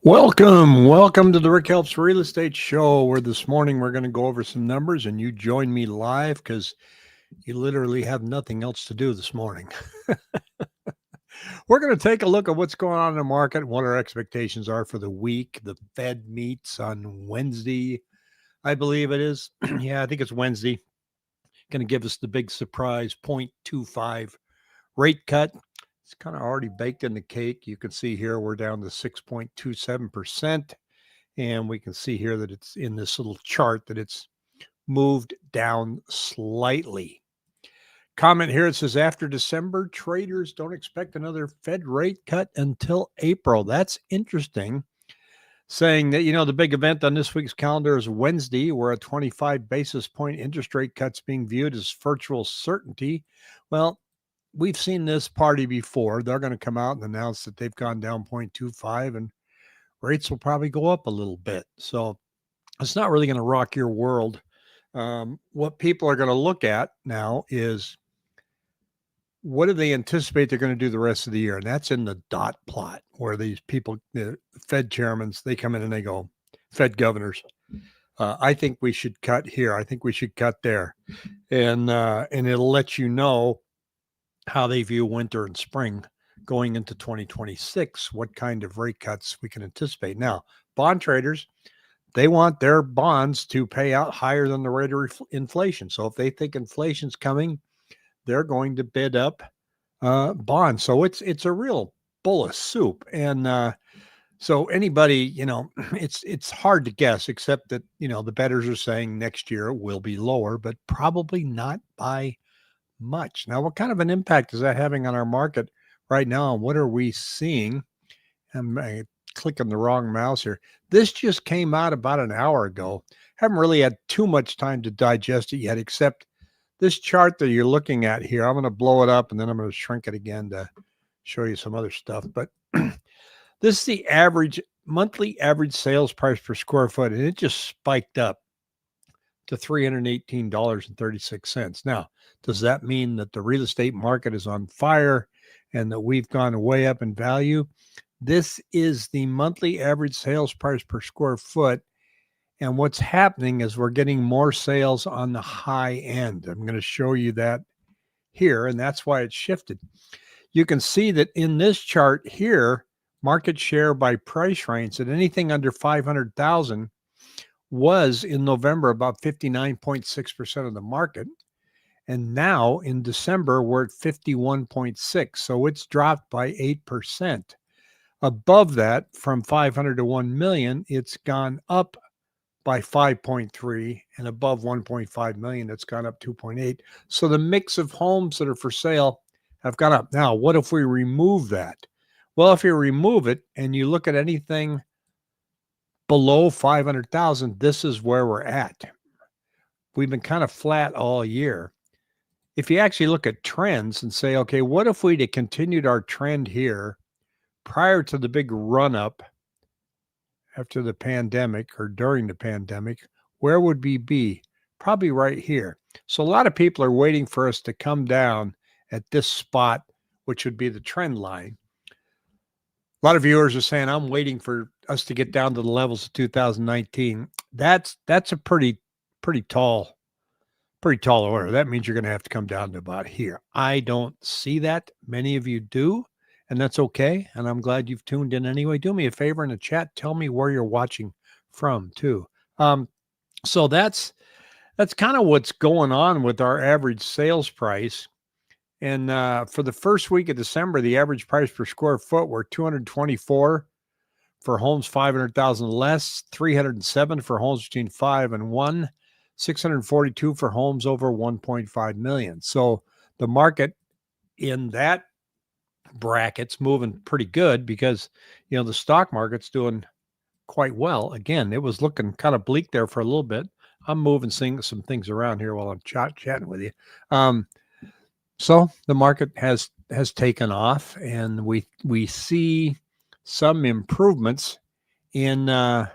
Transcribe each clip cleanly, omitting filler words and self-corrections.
Welcome to the Rick Helps Real Estate Show, where this morning we're going to go over some numbers and you join me live because you literally have nothing else to do this morning. We're going to take a look at what's going on in the market and what our expectations are for the week. The Fed meets on Wednesday, I believe it is. Yeah, I think it's Wednesday. Going to give us the big surprise 0.25 rate cut. It's kind of already baked in the cake. You can see here we're down to 6.27%. And we can see here that it's in this little chart that it's moved down slightly. Comment here, it says after December, traders don't expect another Fed rate cut until April. That's interesting. Saying that, the big event on this week's calendar is Wednesday, where a 25 basis point interest rate cut's being viewed as virtual certainty. Well, we've seen this party before. They're going to come out and announce that they've gone down 0.25 and rates will probably go up a little bit. So it's not really going to rock your world. What people are going to look at now is what do they anticipate they're going to do the rest of the year? And that's in the dot plot where these people, the Fed chairmen, they come in and they go, Fed governors, I think we should cut here. I think we should cut there. And it'll let you know how they view winter and spring going into 2026, what kind of rate cuts we can anticipate. Now, bond traders, they want their bonds to pay out higher than the rate of inflation. So if they think inflation's coming, they're going to bid up bonds. So it's a real bowl of soup. And so anybody, it's hard to guess, except that, the bettors are saying next year it will be lower, but probably not by much. Now, what kind of an impact is that having on our market right now? And what are we seeing? I'm clicking the wrong mouse here. This just came out about an hour ago. Haven't really had too much time to digest it yet, except this chart that you're looking at here. I'm going to blow it up and then I'm going to shrink it again to show you some other stuff. But this is the monthly average sales price per square foot, and it just spiked up to $318.36. Now, does that mean that the real estate market is on fire and that we've gone way up in value? This is the monthly average sales price per square foot. And what's happening is we're getting more sales on the high end. I'm going to show you that here, and that's why it's shifted. You can see that in this chart here, market share by price range, that anything under 500,000 was in November about 59.6% of the market. And now in December, we're at 51.6. So it's dropped by 8%. Above that, from 500 to 1 million, it's gone up by 5.3, and above 1.5 million, it's gone up 2.8. So the mix of homes that are for sale have gone up. Now, what if we remove that? Well, if you remove it and you look at anything below 500,000, this is where we're at. We've been kind of flat all year. If you actually look at trends and say, okay, what if we'd have continued our trend here prior to the big run up after the pandemic or during the pandemic, where would we be? Probably right here. So a lot of people are waiting for us to come down at this spot, which would be the trend line. A lot of viewers are saying, I'm waiting for us to get down to the levels of 2019. That's a pretty tall order. That means you're going to have to come down to about here. I don't see that. Many of you do, and that's okay. And I'm glad you've tuned in anyway. Do me a favor in the chat. Tell me where you're watching from too. So that's kind of what's going on with our average sales price. And for the first week of December, the average price per square foot were $224 for homes 500,000 less, 307 for homes between 5 and 1, 642 for homes over 1.5 million. So the market in that bracket's moving pretty good because, the stock market's doing quite well. Again, it was looking kind of bleak there for a little bit. I'm moving some things around here while I'm chatting with you. So the market has taken off, and we see some improvements in the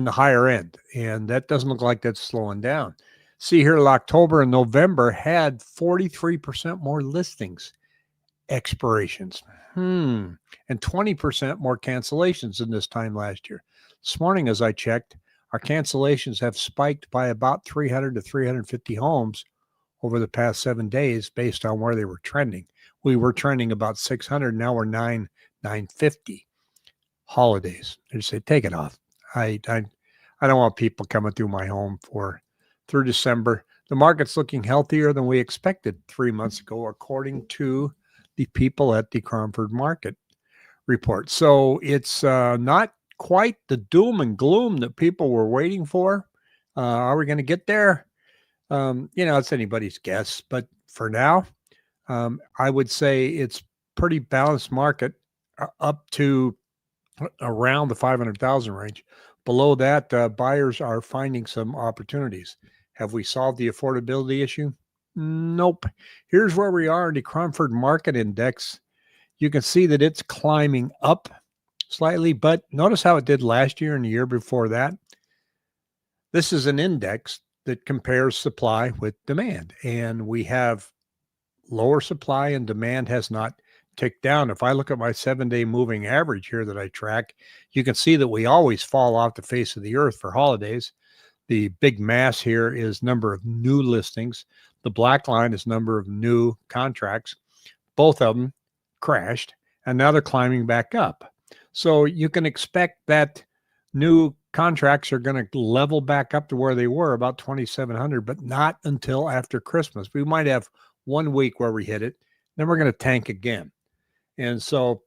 higher end, and that doesn't look like that's slowing down. See here, October and November had 43% more listings expirations. And 20% more cancellations than this time last year. This morning, as I checked, our cancellations have spiked by about 300 to 350 homes over the past 7 days based on where they were trending. We were trending about 600. Now we're 950. Holidays. They just say, take it off. I don't want people coming through my home through December. The market's looking healthier than we expected 3 months ago, according to the people at the Cromford Market Report. So it's not quite the doom and gloom that people were waiting for. Are we going to get there? It's anybody's guess. But for now, I would say it's pretty balanced market up to around the 500,000 range. Below that, buyers are finding some opportunities. Have we solved the affordability issue? Nope. Here's where we are in the Cromford Market Index. You can see that it's climbing up slightly, but notice how it did last year and the year before that. This is an index that compares supply with demand, and we have lower supply and demand has not ticked down. If I look at my 7-day moving average here that I track, you can see that we always fall off the face of the earth for holidays. The big mass here is number of new listings. The black line is number of new contracts. Both of them crashed, and now they're climbing back up. So you can expect that new contracts are going to level back up to where they were, about 2,700, but not until after Christmas. We might have 1 week where we hit it, then we're going to tank again. And so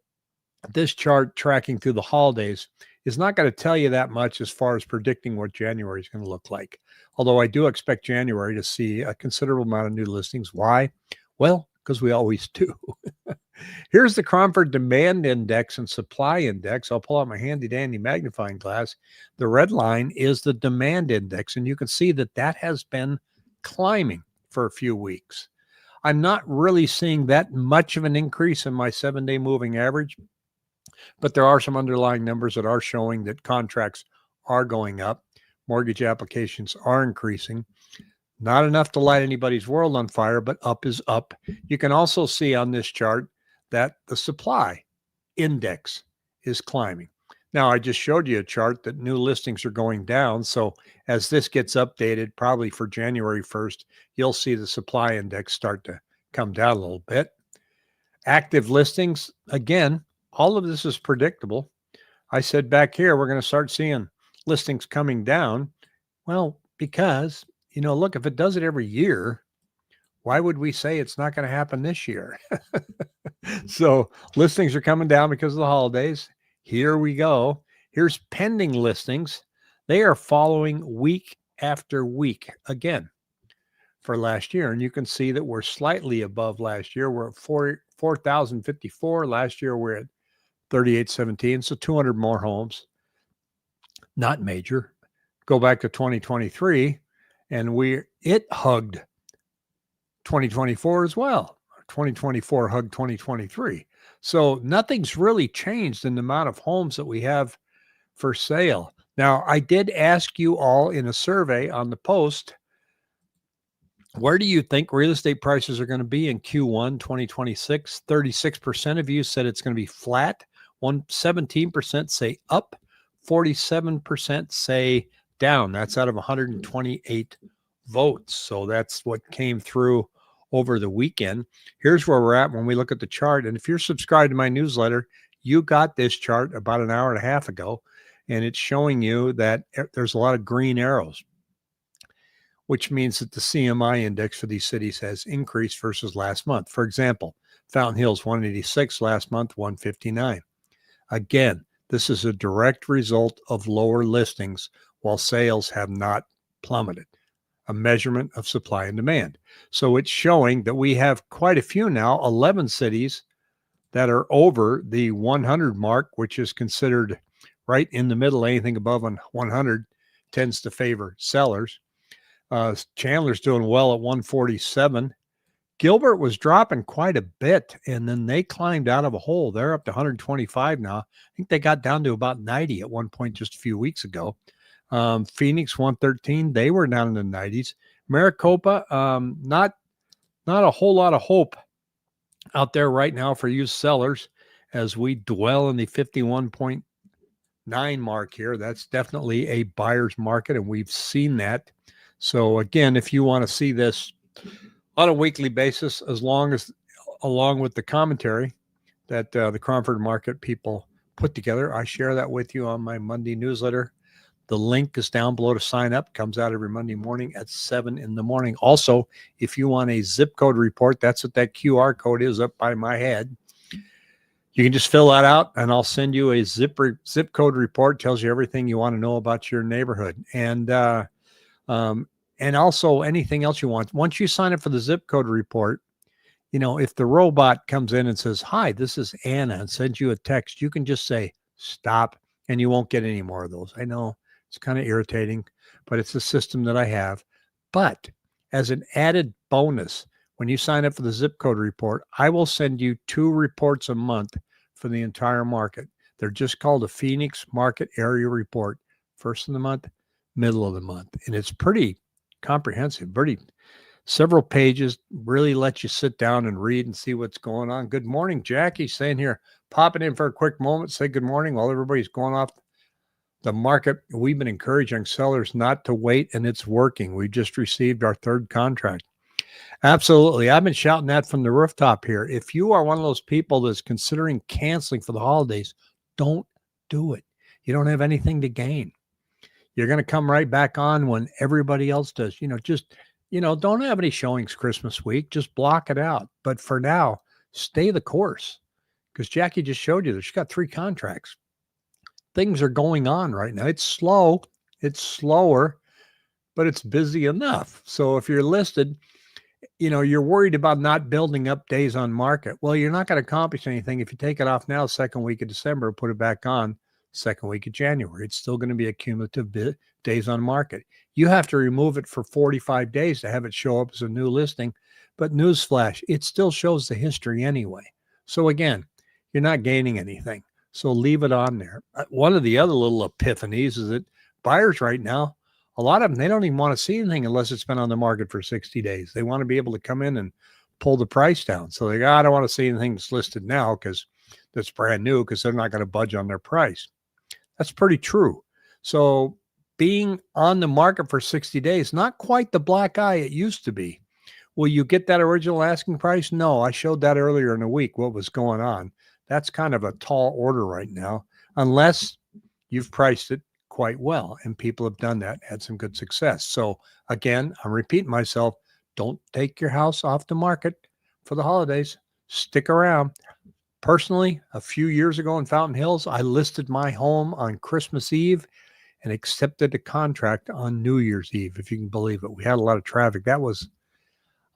this chart tracking through the holidays is not going to tell you that much as far as predicting what January is going to look like. Although I do expect January to see a considerable amount of new listings. Why? Well, because we always do. Here's the Cromford Demand Index and Supply Index. I'll pull out my handy-dandy magnifying glass. The red line is the Demand Index, and you can see that that has been climbing for a few weeks. I'm not really seeing that much of an increase in my 7-day moving average, but there are some underlying numbers that are showing that contracts are going up. Mortgage applications are increasing. Not enough to light anybody's world on fire, but up is up. You can also see on this chart that the supply index is climbing. Now, I just showed you a chart that new listings are going down. So as this gets updated, probably for January 1st, you'll see the supply index start to come down a little bit. Active listings, again, all of this is predictable. I said back here, we're going to start seeing listings coming down. Well, because, look, if it does it every year, why would we say it's not going to happen this year? So listings are coming down because of the holidays. Here we go. Here's pending listings. They are following week after week again for last year. And you can see that we're slightly above last year. We're at 4,054. Last year, we're at 3,817. So 200 more homes. Not major. Go back to 2023, and it hugged 2024 as well. 2024 hugged 2023. So nothing's really changed in the amount of homes that we have for sale. Now, I did ask you all in a survey on the post, where do you think real estate prices are going to be in Q1 2026? 36% of you said it's going to be flat. 17% say up. 47% say down. That's out of 128 votes. So that's what came through over the weekend. Here's where we're at when we look at the chart. And if you're subscribed to my newsletter, you got this chart about an hour and a half ago, and it's showing you that there's a lot of green arrows, which means that the CMI index for these cities has increased versus last month. For example, Fountain Hills 186 last month, 159. Again, this is a direct result of lower listings while sales have not plummeted. A measurement of supply and demand. So it's showing that we have quite a few now, 11 cities that are over the 100 mark, which is considered right in the middle. Anything above 100 tends to favor sellers. Chandler's doing well at 147. Gilbert was dropping quite a bit, and then they climbed out of a hole. They're up to 125 now. I think they got down to about 90 at one point just a few weeks ago. Phoenix 113, they were down in the 90s. Maricopa, not a whole lot of hope out there right now for used sellers. as we dwell in the 51.9 mark here. That's definitely a buyer's market, and we've seen that. So again, if you want to see this on a weekly basis, along with the commentary that the Cromford Market people put together, I share that with you on my Monday newsletter. The link is down below to sign up. Comes out every Monday morning at 7 in the morning. Also, if you want a zip code report, that's what that QR code is up by my head. You can just fill that out, and I'll send you a zip code report. Tells you everything you want to know about your neighborhood, and also anything else you want. Once you sign up for the zip code report, if the robot comes in and says, "Hi, this is Anna," and sends you a text, you can just say, "Stop," and you won't get any more of those. I know it's kind of irritating, but it's a system that I have. But as an added bonus, when you sign up for the zip code report, I will send you 2 reports a month for the entire market. They're just called a Phoenix Market Area Report. First of the month, middle of the month. And it's pretty comprehensive, several pages, really let you sit down and read and see what's going on. Good morning, Jackie, saying here, popping in for a quick moment, say good morning while everybody's going off the market. We've been encouraging sellers not to wait, and it's working. We just received our 3rd contract. Absolutely. I've been shouting that from the rooftop here. If you are one of those people that's considering canceling for the holidays, don't do it. You don't have anything to gain. You're going to come right back on when everybody else does. Don't have any showings Christmas week. Just block it out. But for now, stay the course, because Jackie just showed you that she's got 3 contracts. Things are going on right now. It's slow. It's slower, but it's busy enough. So if you're listed, you're worried about not building up days on market. Well, you're not going to accomplish anything if you take it off now, 2nd week of December, put it back on 2nd week of January. It's still going to be a cumulative days on market. You have to remove it for 45 days to have it show up as a new listing. But newsflash, it still shows the history anyway. So again, you're not gaining anything. So leave it on there. One of the other little epiphanies is that buyers right now, a lot of them, they don't even want to see anything unless it's been on the market for 60 days. They want to be able to come in and pull the price down. So they go, I don't want to see anything that's listed now because that's brand new, because they're not going to budge on their price. That's pretty true. So being on the market for 60 days, not quite the black eye it used to be. Will you get that original asking price? No, I showed that earlier in the week, what was going on. That's kind of a tall order right now, unless you've priced it quite well, and people have done that, had some good success. So again, I'm repeating myself, don't take your house off the market for the holidays. Stick around. Personally, a few years ago in Fountain Hills, I listed my home on Christmas Eve and accepted a contract on New Year's Eve, if you can believe it. We had a lot of traffic. That was,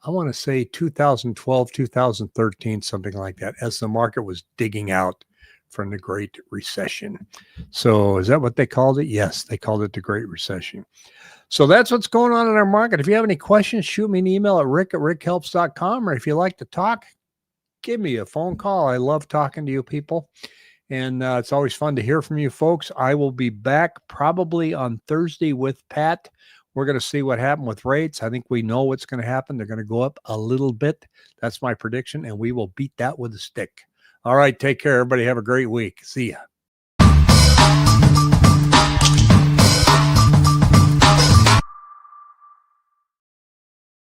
I want to say 2012, 2013, something like that, as the market was digging out from the Great Recession. So is that what they called it? Yes, they called it the Great Recession. So that's what's going on in our market. If you have any questions, shoot me an email at rick@rickhelps.com, or if you like to talk, give me a phone call. I love talking to you people, and it's always fun to hear from you folks. I will be back probably on Thursday with Pat. We're going to see what happened with rates. I think we know what's going to happen. They're going to go up a little bit. That's my prediction, and we will beat that with a stick. All right, take care, everybody. Have a great week. See ya.